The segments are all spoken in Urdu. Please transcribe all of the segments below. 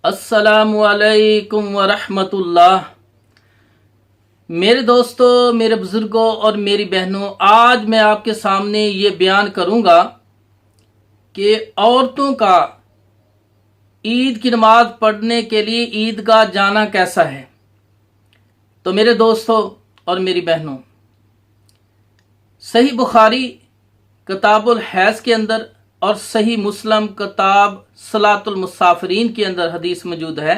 السلام علیکم ورحمۃ اللہ۔ میرے دوستوں، میرے بزرگوں اور میری بہنوں، آج میں آپ کے سامنے یہ بیان کروں گا کہ عورتوں کا عید کی نماز پڑھنے کے لیے عیدگاہ جانا کیسا ہے۔ تو میرے دوستوں اور میری بہنوں، صحیح بخاری کتاب الحیض کے اندر اور صحیح مسلم کتاب صلاۃ المسافرین کے اندر حدیث موجود ہے۔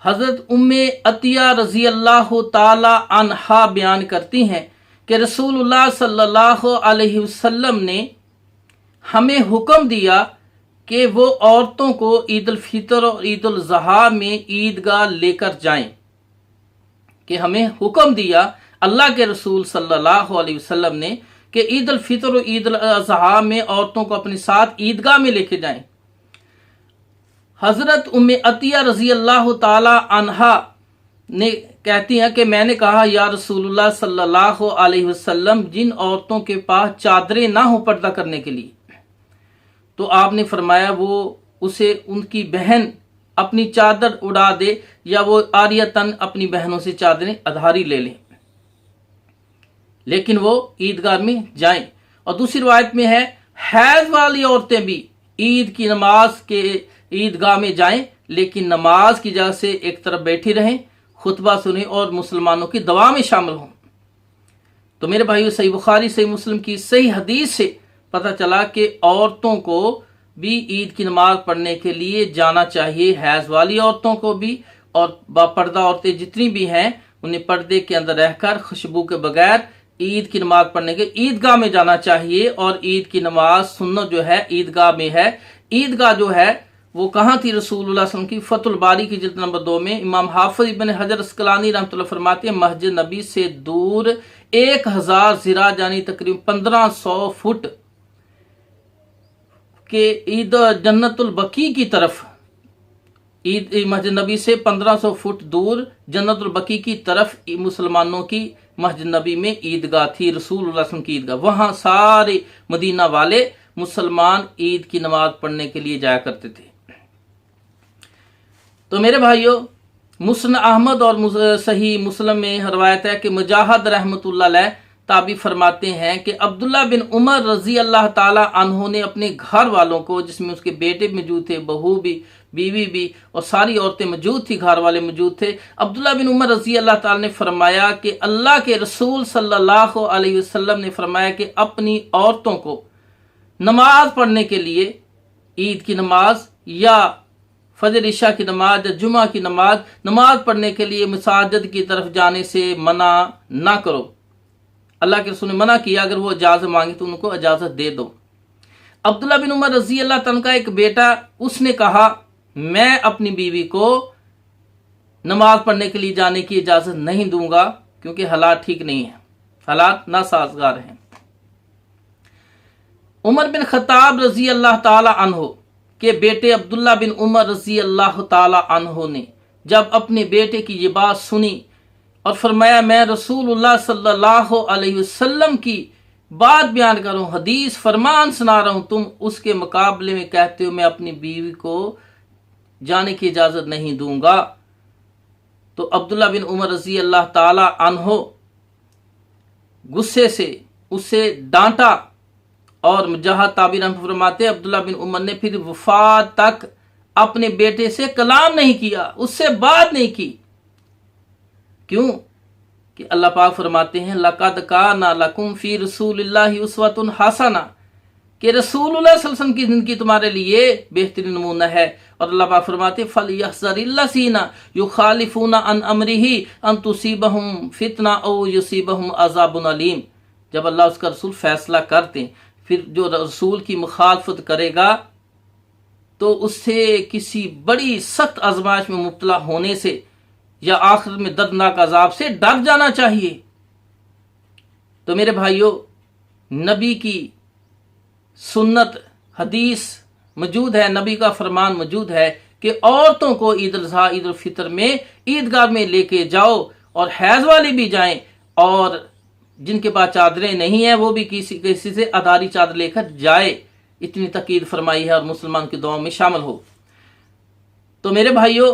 حضرت ام عطیہ رضی اللہ تعالی عنہا بیان کرتی ہیں کہ رسول اللہ صلی اللہ علیہ وسلم نے ہمیں حکم دیا کہ وہ عورتوں کو عید الفطر اور عید الاضحیٰ میں عیدگاہ لے کر جائیں، کہ ہمیں حکم دیا اللہ کے رسول صلی اللہ علیہ وسلم نے کہ عید الفطر اور عید الاضحیٰ میں عورتوں کو اپنے ساتھ عیدگاہ میں لے کے جائیں۔ حضرت ام عطیہ رضی اللہ تعالی عنہا نے کہتی ہیں کہ میں نے کہا یا رسول اللہ صلی اللہ علیہ وسلم، جن عورتوں کے پاس چادریں نہ ہوں پردہ کرنے کے لیے، تو آپ نے فرمایا وہ اسے ان کی بہن اپنی چادر اڑا دے یا وہ عاریتاً اپنی بہنوں سے چادریں ادھاری لے لیں، لیکن وہ عیدگاہ میں جائیں۔ اور دوسری روایت میں ہے حیض والی عورتیں بھی عید کی نماز کے عیدگاہ میں جائیں، لیکن نماز کی جگہ سے ایک طرف بیٹھی رہیں، خطبہ سنیں اور مسلمانوں کی دعا میں شامل ہوں۔ تو میرے بھائیو، صحیح بخاری صحیح مسلم کی صحیح حدیث سے پتہ چلا کہ عورتوں کو بھی عید کی نماز پڑھنے کے لیے جانا چاہیے، حیض والی عورتوں کو بھی، اور باپردہ عورتیں جتنی بھی ہیں انہیں پردے کے اندر رہ کر خوشبو کے بغیر عید کی نماز پڑھنے کے عیدگاہ میں جانا چاہیے۔ اور عید کی نماز سنت جو ہے عیدگاہ میں ہے۔ عیدگاہ جو ہے وہ کہاں تھی؟ رسول اللہ صلی اللہ علیہ وسلم کی فتح الباری کی جلد نمبر 2 میں امام حافظ ابن حجر عسقلانی رحمۃ اللہ فرماتے ہیں مسجد نبی سے دور 1000 ذراع یعنی تقریباً 1500 فٹ کے عید جنت البقیع کی طرف، مسجد نبی سے 1500 فٹ دور جنت البقیع کی طرف مسلمانوں کی مسجد نبی میں عیدگاہ تھی، رسول اللہ صلی اللہ علیہ وسلم کی عیدگاہ۔ وہاں سارے مدینہ والے مسلمان عید کی نماز پڑھنے کے لیے جایا کرتے تھے۔ تو میرے بھائیو، مسند احمد اور صحیح مسلم میں روایت ہے کہ مجاہد رحمۃ اللہ علیہ تابعی فرماتے ہیں کہ عبداللہ بن عمر رضی اللہ تعالی عنہ نے اپنے گھر والوں کو، جس میں اس کے بیٹے موجود تھے، بہو بھی، بیوی بھی، اور ساری عورتیں موجود تھی، گھر والے موجود تھے، عبداللہ بن عمر رضی اللہ تعالی نے فرمایا کہ اللہ کے رسول صلی اللہ علیہ وسلم نے فرمایا کہ اپنی عورتوں کو نماز پڑھنے کے لیے، عید کی نماز یا فجر عشاء کی نماز یا جمعہ کی نماز پڑھنے کے لیے مساجد کی طرف جانے سے منع نہ کرو۔ اللہ کے رسول نے منع کیا، اگر وہ اجازت مانگے تو ان کو اجازت دے دو۔ عبداللہ بن عمر رضی اللہ تعالیٰ کا ایک بیٹا، اس نے کہا میں اپنی بیوی کو نماز پڑھنے کے لیے جانے کی اجازت نہیں دوں گا، کیونکہ حالات ٹھیک نہیں ہیں، حالات ناسازگار ہیں۔ عمر بن خطاب رضی اللہ تعالی عنہ کے بیٹے عبداللہ بن عمر رضی اللہ تعالی عنہ نے جب اپنے بیٹے کی یہ بات سنی اور فرمایا میں رسول اللہ صلی اللہ علیہ وسلم کی بات بیان کروں، حدیث فرمان سنا رہا ہوں، تم اس کے مقابلے میں کہتے ہو میں اپنی بیوی کو جانے کی اجازت نہیں دوں گا، تو عبداللہ بن عمر رضی اللہ تعالی عنہ غصے سے اسے ڈانٹا، اور مجاہد تابعی رحمۃ اللہ فرماتے ہیں عبداللہ بن عمر نے پھر وفات تک اپنے بیٹے سے کلام نہیں کیا، اس سے بات نہیں کی۔ کیوں؟ کہ اللہ پاک فرماتے ہیں لَقَدْ كَانَ لَكُمْ فِي رَسُولِ اللَّهِ أُسْوَةٌ حَسَنَةٌ، کہ رسول اللہ صلی اللہ علیہ وسلم کی زندگی تمہارے لیے بہترین نمونہ ہے۔ اور اللہ پاک فرماتے ہیں فَلْيَحْذَرِ الَّذِينَ يُخَالِفُونَ عَنْ أَمْرِهِ أَن تُصِيبَهُمْ فِتْنَةٌ أَوْ يُصِيبَهُمْ عَذَابٌ أَلِيمٌ۔ جب اللہ اس کا رسول فیصلہ کرتے پھر جو رسول کی مخالفت کرے گا تو اس سے کسی بڑی سخت آزمائش میں مبتلا ہونے سے یا آخرت میں دردناک عذاب سے ڈر جانا چاہیے۔ تو میرے بھائیوں، نبی کی سنت حدیث موجود ہے، نبی کا فرمان موجود ہے کہ عورتوں کو عید الاضحیٰ عید الفطر میں عیدگاہ میں لے کے جاؤ، اور حیض والی بھی جائیں، اور جن کے پاس چادریں نہیں ہیں وہ بھی کسی سے ادھاری چادر لے کر جائے، اتنی تاکید فرمائی ہے، اور مسلمان کی دعاؤں میں شامل ہو۔ تو میرے بھائیوں،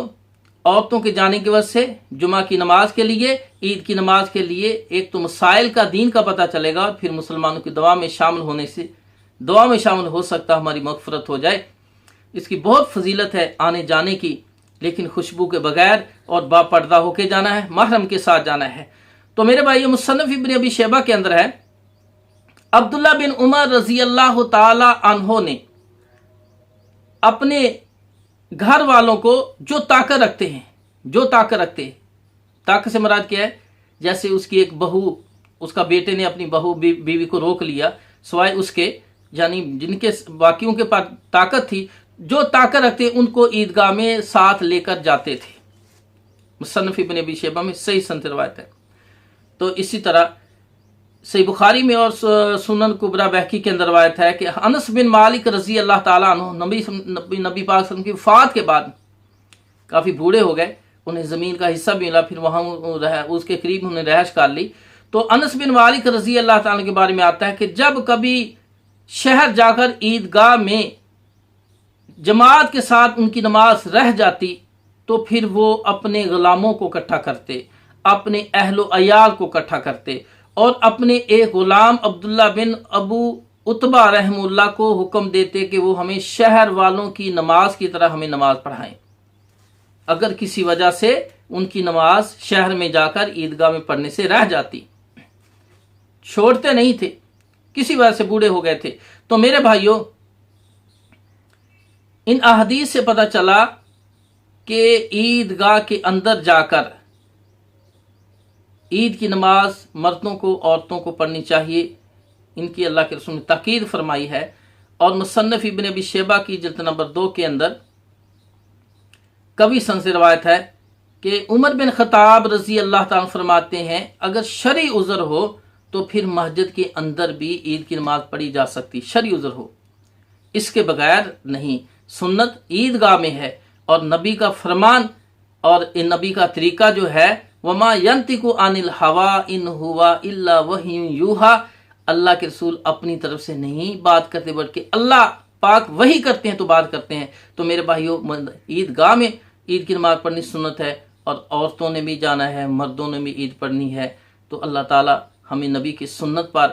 عورتوں کے جانے کی وجہ سے جمعہ کی نماز کے لیے، عید کی نماز کے لیے ایک تو مسائل کا دین کا پتہ چلے گا، اور پھر مسلمانوں کی دعا میں شامل ہو سکتا ہماری مغفرت ہو جائے۔ اس کی بہت فضیلت ہے آنے جانے کی، لیکن خوشبو کے بغیر اور با پردہ ہو کے جانا ہے، محرم کے ساتھ جانا ہے۔ تو میرے بھائیو، مصنف ابن ابی شیبہ کے اندر ہے، عبداللہ بن عمر رضی اللہ تعالی عنہ نے اپنے گھر والوں کو جو طاقت رکھتے ہیں، طاقت سے مراد کیا ہے؟ جیسے اس کی ایک بہو، اس کا بیٹے نے اپنی بہو بیوی کو روک لیا، سوائے اس کے یعنی جن کے باقیوں کے پاس طاقت تھی، جو طاقت رکھتے ان کو عیدگاہ میں ساتھ لے کر جاتے تھے۔ مصنف ابن ابی شیبہ میں صحیح سند روایت ہے۔ تو اسی طرح صحیح بخاری میں اور سنن کبریٰ بہقی کے اندر روایت ہے کہ انس بن مالک رضی اللہ تعالیٰ عنہ نبی پاک صلی اللہ علیہ وسلم کی وفات کے بعد کافی بوڑھے ہو گئے، انہیں زمین کا حصہ بھی ملا، پھر وہاں اس کے قریب انہیں رہائش کر لی۔ تو انس بن مالک رضی اللہ تعالیٰ کے بارے میں آتا ہے کہ جب کبھی شہر جا کر عیدگاہ میں جماعت کے ساتھ ان کی نماز رہ جاتی تو پھر وہ اپنے غلاموں کو اکٹھا کرتے، اپنے اہل و عیال کو اکٹھا کرتے، اور اپنے ایک غلام عبداللہ بن ابو عتبہ رحم اللہ کو حکم دیتے کہ وہ ہمیں شہر والوں کی نماز کی طرح ہمیں نماز پڑھائیں۔ اگر کسی وجہ سے ان کی نماز شہر میں جا کر عیدگاہ میں پڑھنے سے رہ جاتی، چھوڑتے نہیں تھے، کسی وجہ سے بوڑھے ہو گئے تھے۔ تو میرے بھائیوں، ان احادیث سے پتہ چلا کہ عیدگاہ کے اندر جا کر عید کی نماز مردوں کو عورتوں کو پڑھنی چاہیے، ان کی اللہ کے رسول نے تاکید فرمائی ہے۔ اور مصنف ابن ابی شیبہ کی جلد نمبر 2 کے اندر کبھی سن سے روایت ہے کہ عمر بن خطاب رضی اللہ تعالیٰ فرماتے ہیں اگر شرعی عذر ہو تو پھر مسجد کے اندر بھی عید کی نماز پڑھی جا سکتی، شرعی عذر ہو، اس کے بغیر نہیں۔ سنت عیدگاہ میں ہے، اور نبی کا فرمان اور نبی کا طریقہ جو ہے وما ينطق عن الهوى ان هو الا وحی یوحى، اللہ کے رسول اپنی طرف سے نہیں بات کرتے بلکہ اللہ پاک وحی کرتے ہیں تو بات کرتے ہیں۔ تو میرے بھائیوں، عیدگاہ میں عید کی نماز پڑھنی سنت ہے، اور عورتوں نے بھی جانا ہے، مردوں نے بھی عید پڑھنی ہے۔ تو اللہ تعالی ہمیں نبی کی سنت پر،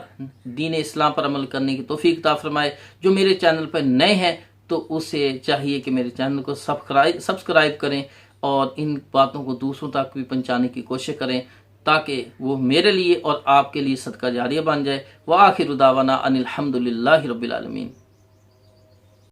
دین اسلام پر عمل کرنے کی توفیق عطا فرمائے۔ جو میرے چینل پر نئے ہیں تو اسے چاہیے کہ میرے چینل کو سبسکرائب کریں، اور ان باتوں کو دوسروں تک بھی پہنچانے کی کوشش کریں تاکہ وہ میرے لیے اور آپ کے لیے صدقہ جاریہ بن جائے۔ وآخر دعوانا ان الحمد للہ رب العالمین۔